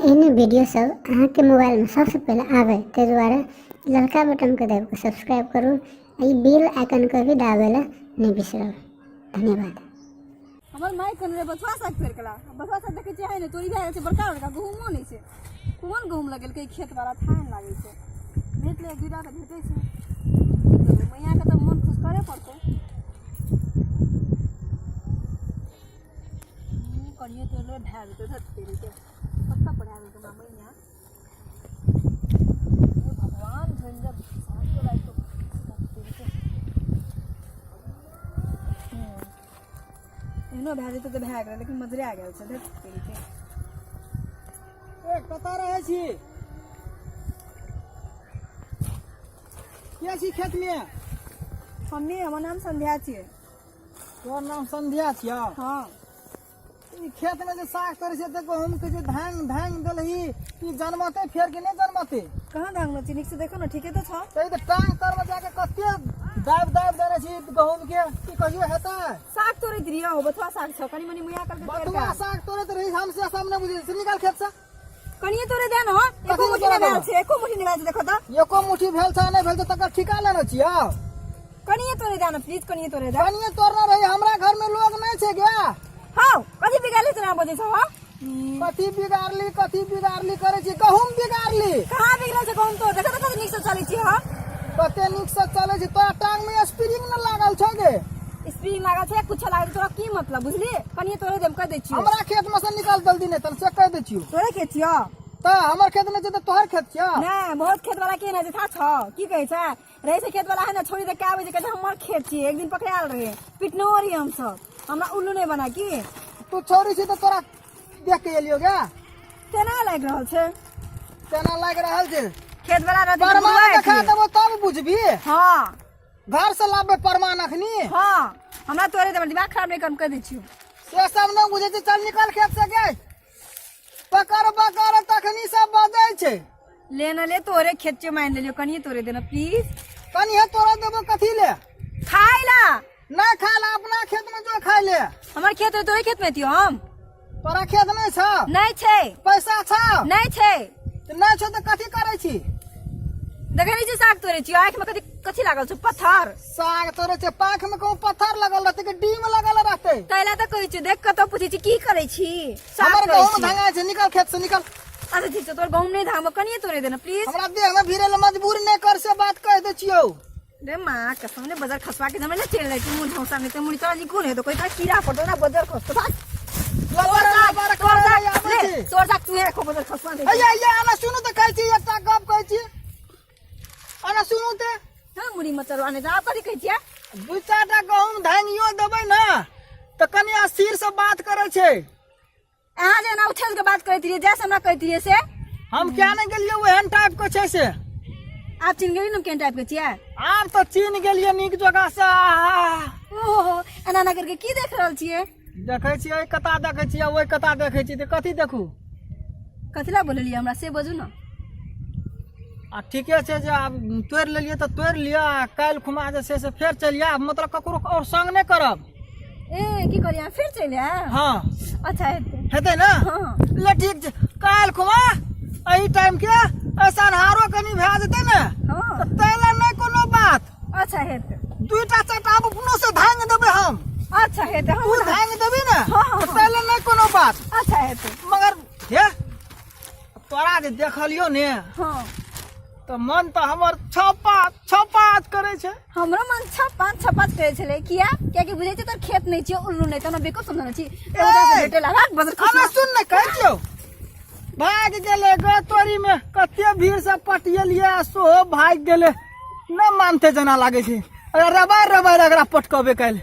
एहन वीडियो सब अहाँ के मोबाइल में सबसे पहले आवे ते दुआरे लड़का बटन के दबा के सब्सक्राइब करू आ बेल आइकन के भी दाबेला नहीं बिसरब। धन्यवाद। हमर माई कन रे बसवा साग फेर कला बसवा साग देखे छै ने तोरी भए छै बड़का बड़का गहूमो नहीं छै कोन गहूम लगल के खेत वाला थान लागे छै भेट ले गिरा के भेटै छै मैया के त मन खुश करे पड़तै कनिए तो ले भए जेतै धरती के पत्ता पड़ा गेल त मैया भगवान झंझट साथ के लाइक एनो भए जेतै तऽ भए गेल लेकिन मजरा गेल छै देख के ए कतऽ रहै छी के छी खेत में हमर नाम संध्या छियै। तोहर नाम संध्या छियै? हाँ ई खेत में जे साग करे छै त गहूम के जे धान देलही ई जनमते फेर के नहीं जनमते कहाँ धांग में निक से देखो ना ठीके तो छ त ई त टांग तर में जाके कते दाब देने छी गहूम के की कहियो हेतै साग तोड़ैत रहियो हो बथुआ साग छ कनी मनी मुया करके तोड़ बथुआ साग तोड़े त रही हमसे सामने बुझे से निकाल खेत से कनिए तोड़े दे न एको मुठी नहीं भेल छै एको मुठी नहीं भेल छै देखो त एको मुट्ठी भेल छ नहीं भेल त तकर ठिका लेने छियै कनिए तोड़े दे न प्लीज कनिए तोड़े दे कनिए तोड़ना रही हमरा घर में लोग नहीं छै गे हां कथि बिगाली तोरा बजे छ हां कथी बिगारली करे छी गहूम बिगारली कहां बिगड़ल छै गहूम तो देखो त निक से चलै छी हां कते निक से चले छी तोरा टांग में स्प्रिंग न लागल छ गे स्प्रिंग लागल छै कुछ लागल तोरा की मतलब बुझली कनिए तोड़े देम कह दै छी हमरा खेत में से निकाल जल्दी नहीं तन से कह दै छी तोरे खेत छियो त हमर खेत में जे त तोहर खेत छियै नहीं बहुत खेत वाला के ना जे था छ की कहै छै रहे से खेत वाला है ना छोड़ी दे के आवे जे कहै हमर खेत छी एक दिन पकड़ाल रहे पिटनोरी हम सब हमरा उल्लू नहीं बना की तू छोरी छी त तोरा देख के एलियो गे केना लाग रहल छै तेना लाग रहल छै खेत वाला रहते परमान देखा देबो तब बुझबी हां घर से लाबे परमान अखनी हां हमरा तोरे दे दिमाग खराब नहीं कर कह दै छी से सब न बुझे छै चल निकाल खेत से गे पकड़ तखनी सब बजै छै ले न ले तोरे खेत के मान ले लियो कनिए तोरे देना प्लीज कनिए तोरा देबो कथी ले खाई ला नहीं खाला अपना खेत में जो खाई ले हमर खेत है तोरे खेत में थियो हम तोरा खेत नहीं छ नहीं छै पैसा छ नहीं छै नहीं छ त कथी करे छी देखे नहीं छी साग तोरे छी आंख में कथी लागल छ पत्थर साग तोरे छै पाख में कहूं पत्थर लगल रहते कि डीम लगल रहते तैला त कहै छी देख क त पूछै छी की करे छी साग हमर तोड़ै गहूम छी। धंगा छै निकाल खेत से निकाल अच्छा ठीक छै तोर गहूम नहीं धाम कनिए तोरे देना प्लीज हमरा देह में भिरे ले मजबूर नहीं कर से बात कह दे छियो रे मां कसम ने बाजार खसवा के जमे ले चल ले तू मुंह धौसा में ते मुड़ी तोरा निकुल है तो कोई का कीड़ा पड़ो ना बाजार खस भाग तोर साग तू है को बाजार खसवा दे ये आना सुनु त कहै छी एकटा गप कहै छी आना सुनु ते हां मुड़ी मचरवा ने जा कथि कहै छियै दू चारटा गहूम धांगियो देबै ना त कनिया सिर से बात करे छै अहाँ जे ना उछल के बात करैत रहिए जैसे हमरा कहैत रहिए से हम क्या नहीं गेलियो ओहन टाइप के छै से आप चिन्ह गेली न केन टाइप के छियै आब त चीन गेलियो नीक जगह से ओहो एना ना करके की देख रहल छियै देखै छियै कता देखै छियै ओइ कता देखै छियै त कथी देखू कथि ला बोललिए हमरा से बजू ना आ ठीके छै जे आब तोड़ लेलिए त तोड़ लिया काल खुमा जे से फेर चलिया मतलब ककरो और संग नहीं करब ए की करिया फिर चले आ हां अच्छा हेतै ना हां ले ठीक छै काल खुमा एही टाइम के ऐसा हारो कनी भए जेतै ने हां त तैला नहीं कोनो बात अच्छा हेतै दुईटा चारटा अब अपनो से धांग देबै हम अच्छा हेतै तू हम धांग देबी ना हाँ, हाँ, त तैला नहीं कोनो बात अच्छा हेतै मगर हे तोरा जे देखलियो ने हां त मन त हमर छपात करे छै हमरा मन छपात करे छले किया कि बुझै छै तोर खेत नहीं छै उल्लू नहीं त ना बेको समझना छी एगो से भेटे ला रात बाजार हमरा सुन ने कहै छियो भाग गेले ग तोरी में कते भीड़ से पटियलिए सो भाग गेले न मानते जना लागे छै रबार एकरा पटकबे काल